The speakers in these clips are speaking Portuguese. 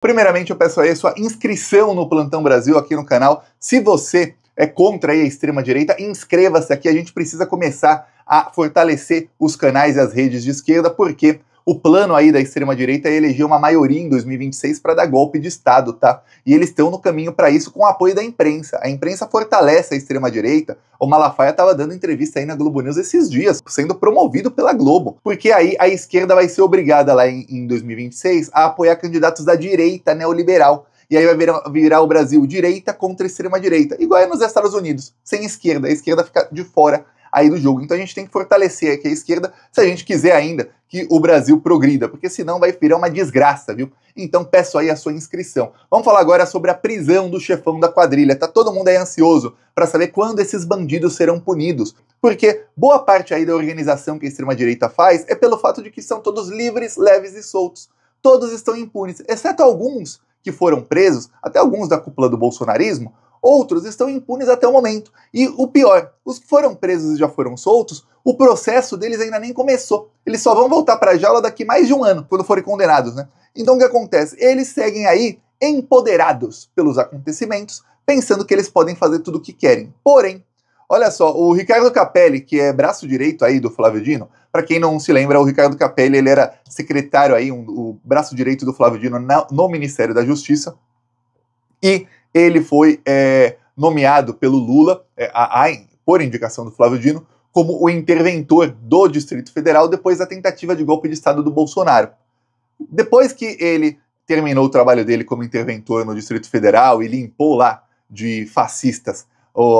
Primeiramente, eu peço aí a sua inscrição no Plantão Brasil aqui no canal. Se você é contra aí a extrema-direita, inscreva-se aqui. A gente precisa começar a fortalecer os canais e as redes de esquerda, porque o plano aí da extrema-direita é eleger uma maioria em 2026 para dar golpe de Estado, tá? E eles estão no caminho para isso com o apoio da imprensa. A imprensa fortalece a extrema-direita. O Malafaia estava dando entrevista aí na Globo News esses dias, sendo promovido pela Globo. Porque aí a esquerda vai ser obrigada lá em 2026 a apoiar candidatos da direita neoliberal. E aí vai virar o Brasil direita contra extrema-direita, igual é nos Estados Unidos, sem esquerda. A esquerda fica de fora aí do jogo. Então a gente tem que fortalecer aqui a esquerda se a gente quiser ainda que o Brasil progrida, porque senão vai virar uma desgraça, viu? Então peço aí a sua inscrição. Vamos falar agora sobre a prisão do chefão da quadrilha. Tá todo mundo aí ansioso para saber quando esses bandidos serão punidos, porque boa parte aí da organização que a extrema-direita faz é pelo fato de que são todos livres, leves e soltos. Todos estão impunes, exceto alguns que foram presos, até alguns da cúpula do bolsonarismo. Outros estão impunes até o momento. E o pior, os que foram presos e já foram soltos, o processo deles ainda nem começou. Eles só vão voltar para a jaula daqui mais de um ano, quando forem condenados, né? Então o que acontece? Eles seguem aí empoderados pelos acontecimentos, pensando que eles podem fazer tudo o que querem. Porém, olha só, o Ricardo Capelli, que é braço direito aí do Flávio Dino, para quem não se lembra, o Ricardo Capelli, ele era secretário aí, o braço direito do Flávio Dino no Ministério da Justiça, e ele foi nomeado pelo Lula, por indicação do Flávio Dino, como o interventor do Distrito Federal depois da tentativa de golpe de Estado do Bolsonaro. Depois que ele terminou o trabalho dele como interventor no Distrito Federal e limpou lá de fascistas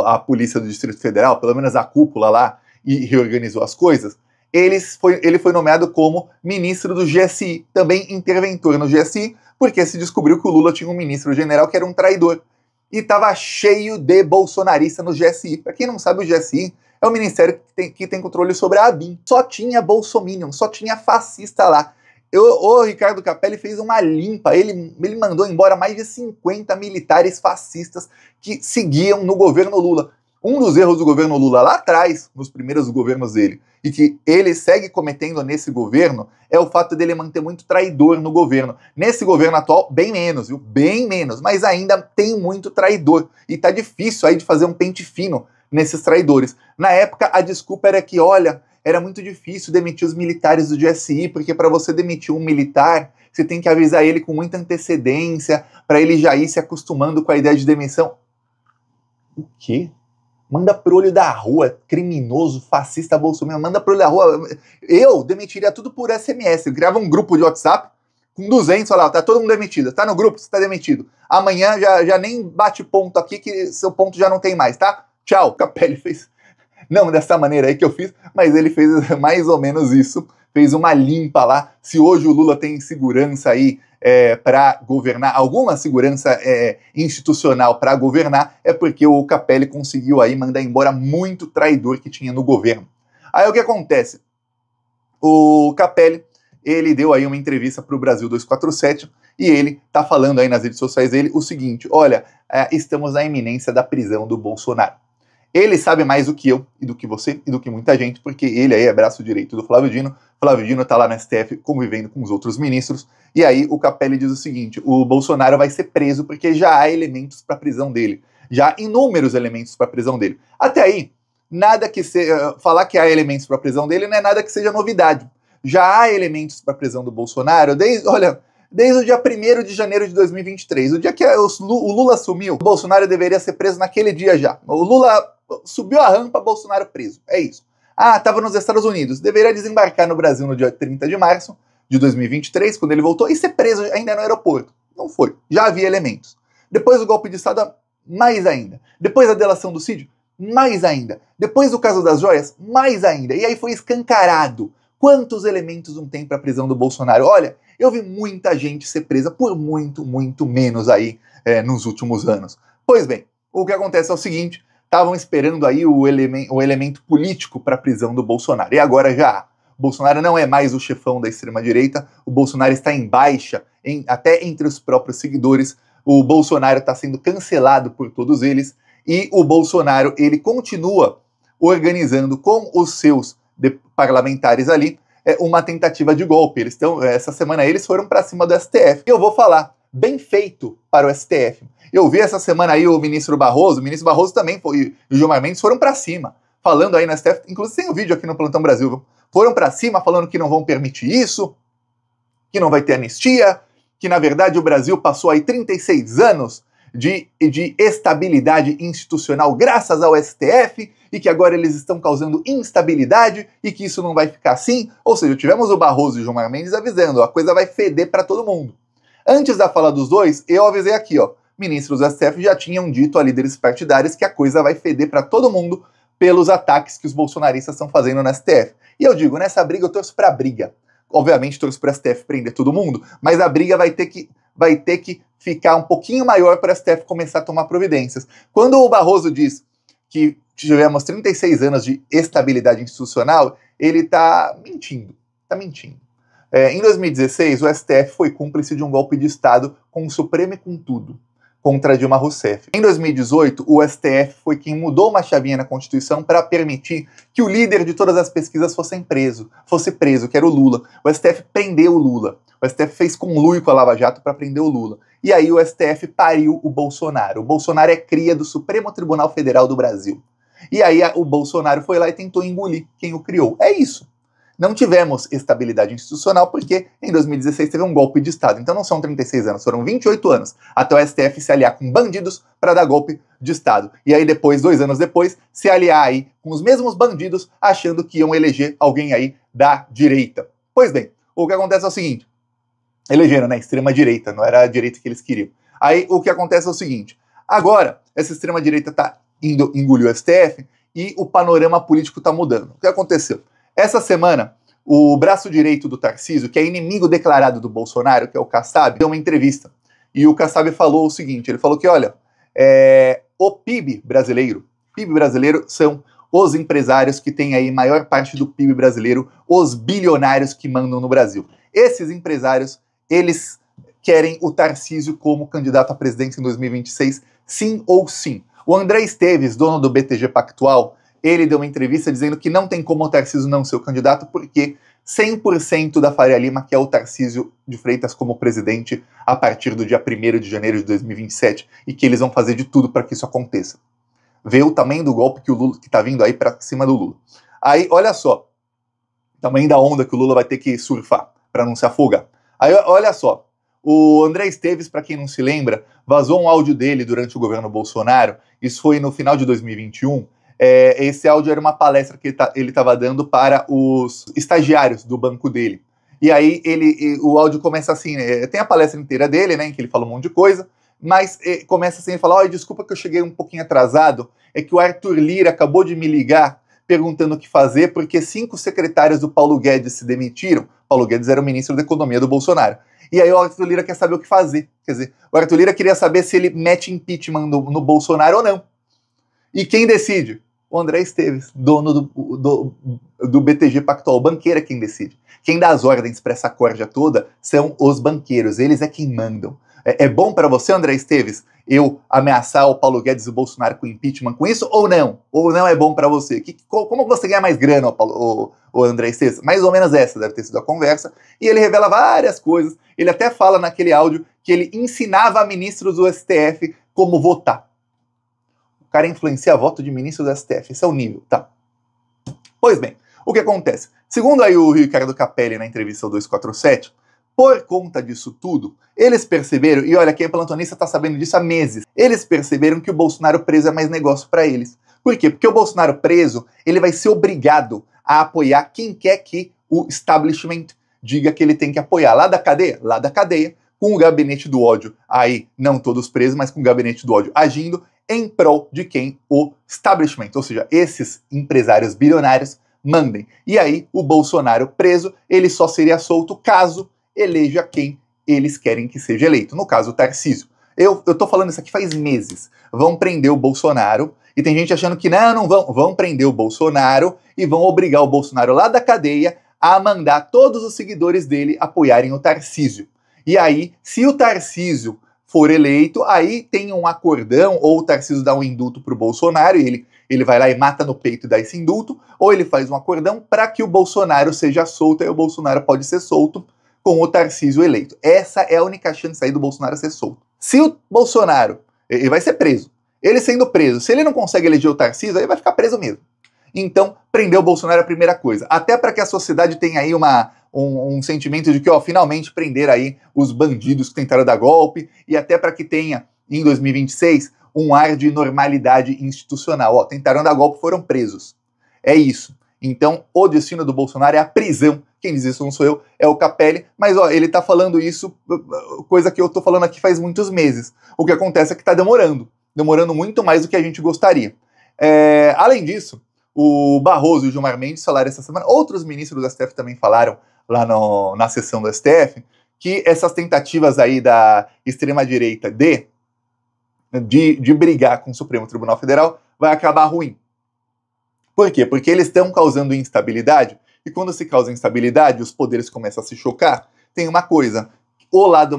a polícia do Distrito Federal, pelo menos a cúpula lá, e reorganizou as coisas, ele foi nomeado como ministro do GSI, também interventor no GSI, porque se descobriu que o Lula tinha um ministro-general que era um traidor. E estava cheio de bolsonarista no GSI. Para quem não sabe, o GSI é o ministério que tem controle sobre a ABIN. Só tinha bolsominion, só tinha fascista lá. O Ricardo Capelli fez uma limpa, ele mandou embora mais de 50 militares fascistas que seguiam no governo Lula. Um dos erros do governo Lula lá atrás, nos primeiros governos dele, e que ele segue cometendo nesse governo, é o fato dele manter muito traidor no governo. Nesse governo atual, bem menos, viu? Bem menos, mas ainda tem muito traidor. E tá difícil aí de fazer um pente fino nesses traidores. Na época, a desculpa era que, olha, era muito difícil demitir os militares do GSI, porque para você demitir um militar, você tem que avisar ele com muita antecedência, para ele já ir se acostumando com a ideia de demissão. O quê? Manda pro olho da rua, criminoso, fascista, bolsominion, manda pro olho da rua. Eu demitiria tudo por SMS. Eu criava um grupo de WhatsApp com 200, olha lá, tá todo mundo demitido. Tá no grupo, você tá demitido. Amanhã já nem bate ponto aqui, que seu ponto já não tem mais, tá? Tchau. O Capelli fez, não dessa maneira aí que eu fiz, mas ele fez mais ou menos isso. Fez uma limpa lá. Se hoje o Lula tem segurança aí para governar, alguma segurança institucional para governar, é porque o Capelli conseguiu aí mandar embora muito traidor que tinha no governo. Aí o que acontece? O Capelli, ele deu aí uma entrevista para o Brasil 247 e ele tá falando aí nas redes sociais dele o seguinte: olha, estamos na iminência da prisão do Bolsonaro. Ele sabe mais do que eu, e do que você, e do que muita gente, porque ele aí é braço direito do Flávio Dino. Flávio Dino tá lá no STF convivendo com os outros ministros, e aí o Capelli diz o seguinte: o Bolsonaro vai ser preso porque já há elementos para a prisão dele. Já há inúmeros elementos para a prisão dele. Até aí, nada que seja... falar que há elementos para a prisão dele não é nada que seja novidade. Já há elementos para a prisão do Bolsonaro desde o dia 1º de janeiro de 2023. O dia que o Lula assumiu, o Bolsonaro deveria ser preso naquele dia já. O Lula subiu a rampa, Bolsonaro preso. É isso. Estava nos Estados Unidos. Deveria desembarcar no Brasil no dia 30 de março de 2023, quando ele voltou, e ser preso ainda no aeroporto. Não foi. Já havia elementos. Depois do golpe de Estado, mais ainda. Depois da delação do Cid, mais ainda. Depois do caso das joias, mais ainda. E aí foi escancarado. Quantos elementos não tem para a prisão do Bolsonaro? Olha, eu vi muita gente ser presa por muito, muito menos aí nos últimos anos. Pois bem, o que acontece é o seguinte: estavam esperando aí o elemento político para a prisão do Bolsonaro. E agora já há. O Bolsonaro não é mais o chefão da extrema-direita, o Bolsonaro está em baixa, até entre os próprios seguidores. O Bolsonaro está sendo cancelado por todos eles, e o Bolsonaro, ele continua organizando com os seus parlamentares ali uma tentativa de golpe. Essa semana eles foram para cima do STF. E eu vou falar, bem feito para o STF. Eu vi essa semana aí o ministro Barroso também foi, e o Gilmar Mendes foram para cima, falando aí no STF, inclusive tem um vídeo aqui no Plantão Brasil, viu? Foram para cima falando que não vão permitir isso, que não vai ter anistia, que na verdade o Brasil passou aí 36 anos de estabilidade institucional graças ao STF e que agora eles estão causando instabilidade e que isso não vai ficar assim. Ou seja, tivemos o Barroso e o Gilmar Mendes avisando, a coisa vai feder para todo mundo. Antes da fala dos dois, eu avisei aqui, ó, ministros do STF já tinham dito a líderes partidários que a coisa vai feder para todo mundo pelos ataques que os bolsonaristas estão fazendo no STF. E eu digo, nessa briga eu torço pra briga. Obviamente torço pro STF prender todo mundo, mas a briga vai ter que ficar um pouquinho maior para o STF começar a tomar providências. Quando o Barroso diz que tivemos 36 anos de estabilidade institucional, ele está mentindo. Está mentindo. Em 2016, o STF foi cúmplice de um golpe de Estado com o Supremo e com tudo, contra Dilma Rousseff. Em 2018, o STF foi quem mudou uma chavinha na Constituição para permitir que o líder de todas as pesquisas fosse preso, que era o Lula. O STF prendeu o Lula. O STF fez conluio com a Lava Jato para prender o Lula. E aí o STF pariu o Bolsonaro. O Bolsonaro é cria do Supremo Tribunal Federal do Brasil. E aí o Bolsonaro foi lá e tentou engolir quem o criou. É isso. Não tivemos estabilidade institucional porque em 2016 teve um golpe de Estado. Então não são 36 anos, foram 28 anos até o STF se aliar com bandidos para dar golpe de Estado. E aí depois, 2 anos depois, se aliar aí com os mesmos bandidos achando que iam eleger alguém aí da direita. Pois bem, o que acontece é o seguinte, elegeram, né, extrema direita, não era a direita que eles queriam. Aí o que acontece é o seguinte, agora essa extrema direita tá indo engolir o STF e o panorama político tá mudando. O que aconteceu? Essa semana, o braço direito do Tarcísio, que é inimigo declarado do Bolsonaro, que é o Kassab, deu uma entrevista. E o Kassab falou o seguinte, ele falou que, olha, o PIB brasileiro são os empresários que têm aí maior parte do PIB brasileiro, os bilionários que mandam no Brasil. Esses empresários, eles querem o Tarcísio como candidato à presidência em 2026, sim ou sim. O André Esteves, dono do BTG Pactual, ele deu uma entrevista dizendo que não tem como o Tarcísio não ser o candidato, porque 100% da Faria Lima quer o Tarcísio de Freitas como presidente a partir do dia 1º de janeiro de 2027 e que eles vão fazer de tudo para que isso aconteça. Vê o tamanho do golpe que o Lula que tá vindo aí para cima do Lula. Aí, olha só, o tamanho da onda que o Lula vai ter que surfar para não se afogar. Aí, olha só, o André Esteves, para quem não se lembra, vazou um áudio dele durante o governo Bolsonaro, isso foi no final de 2021, esse áudio era uma palestra que ele estava dando para os estagiários do banco dele. E aí o áudio começa assim, tem a palestra inteira dele, né, em que ele fala um monte de coisa, mas começa assim, ele fala, desculpa que eu cheguei um pouquinho atrasado, é que o Arthur Lira acabou de me ligar perguntando o que fazer, porque 5 secretários do Paulo Guedes se demitiram. Paulo Guedes era o ministro da Economia do Bolsonaro. E aí o Arthur Lira quer saber o que fazer. Quer dizer, o Arthur Lira queria saber se ele mete impeachment no Bolsonaro ou não. E quem decide? O André Esteves, dono do BTG Pactual, o banqueiro é quem decide. Quem dá as ordens para essa corja toda são os banqueiros, eles é quem mandam. É bom para você, André Esteves, eu ameaçar o Paulo Guedes e o Bolsonaro com impeachment com isso ou não? Ou não é bom para você? Como você ganha mais grana, o André Esteves? Mais ou menos essa deve ter sido a conversa. E ele revela várias coisas. Ele até fala naquele áudio que ele ensinava a ministros do STF como votar. O cara influencia voto de ministro do STF. Esse é o nível, tá? Pois bem, o que acontece? Segundo aí o Ricardo Capelli na entrevista ao 247, por conta disso tudo, eles perceberam, e olha, quem é plantonista tá sabendo disso há meses, eles perceberam que o Bolsonaro preso é mais negócio para eles. Por quê? Porque o Bolsonaro preso, ele vai ser obrigado a apoiar quem quer que o establishment diga que ele tem que apoiar. Lá da cadeia, com o gabinete do ódio aí, não todos presos, mas com o gabinete do ódio agindo em prol de quem? O establishment, ou seja, esses empresários bilionários mandem. E aí, o Bolsonaro preso, ele só seria solto caso eleja quem eles querem que seja eleito. No caso, o Tarcísio. Eu tô falando isso aqui faz meses. Vão prender o Bolsonaro, e tem gente achando que não vão. Vão prender o Bolsonaro e vão obrigar o Bolsonaro lá da cadeia a mandar todos os seguidores dele apoiarem o Tarcísio. E aí, se o Tarcísio for eleito, aí tem um acordão, ou o Tarcísio dá um indulto pro Bolsonaro, e ele vai lá e mata no peito e dá esse indulto, ou ele faz um acordão para que o Bolsonaro seja solto, e o Bolsonaro pode ser solto com o Tarcísio eleito. Essa é a única chance aí do Bolsonaro ser solto. Se o Bolsonaro, ele vai ser preso, ele sendo preso, se ele não consegue eleger o Tarcísio, aí vai ficar preso mesmo. Então, prender o Bolsonaro é a primeira coisa. Até para que a sociedade tenha aí um sentimento de que, ó, finalmente prender aí os bandidos que tentaram dar golpe, e até para que tenha, em 2026, um ar de normalidade institucional. Ó, tentaram dar golpe, foram presos. É isso. Então, o destino do Bolsonaro é a prisão. Quem diz isso não sou eu, é o Capelli. Mas, ó, ele tá falando isso, coisa que eu tô falando aqui faz muitos meses. O que acontece é que tá demorando muito mais do que a gente gostaria. Além disso, o Barroso e o Gilmar Mendes falaram essa semana, outros ministros do STF também falaram lá na sessão do STF, que essas tentativas aí da extrema-direita de brigar com o Supremo Tribunal Federal vai acabar ruim. Por quê? Porque eles estão causando instabilidade, e quando se causa instabilidade, os poderes começam a se chocar. Tem uma coisa,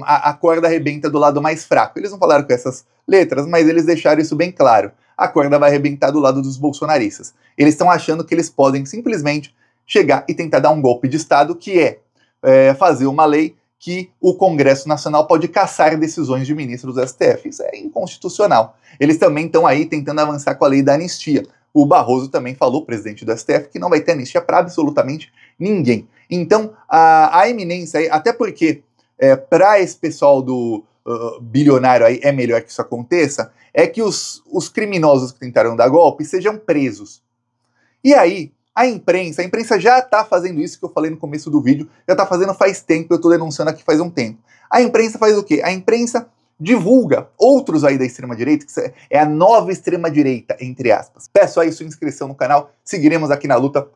a corda arrebenta do lado mais fraco. Eles não falaram com essas letras, mas eles deixaram isso bem claro. A corda vai arrebentar do lado dos bolsonaristas. Eles estão achando que eles podem simplesmente chegar e tentar dar um golpe de Estado, que é fazer uma lei que o Congresso Nacional pode cassar decisões de ministros do STF. Isso é inconstitucional. Eles também estão aí tentando avançar com a lei da anistia. O Barroso também falou, presidente do STF, que não vai ter anistia para absolutamente ninguém. Então, a eminência aí, até porque para esse pessoal do bilionário aí é melhor que isso aconteça, é que os criminosos que tentaram dar golpe sejam presos. E aí, a imprensa já está fazendo isso que eu falei no começo do vídeo, já está fazendo faz tempo, eu estou denunciando aqui faz um tempo. A imprensa faz o quê? A imprensa divulga outros aí da extrema-direita, que é a nova extrema-direita, entre aspas. Peço aí sua inscrição no canal, seguiremos aqui na luta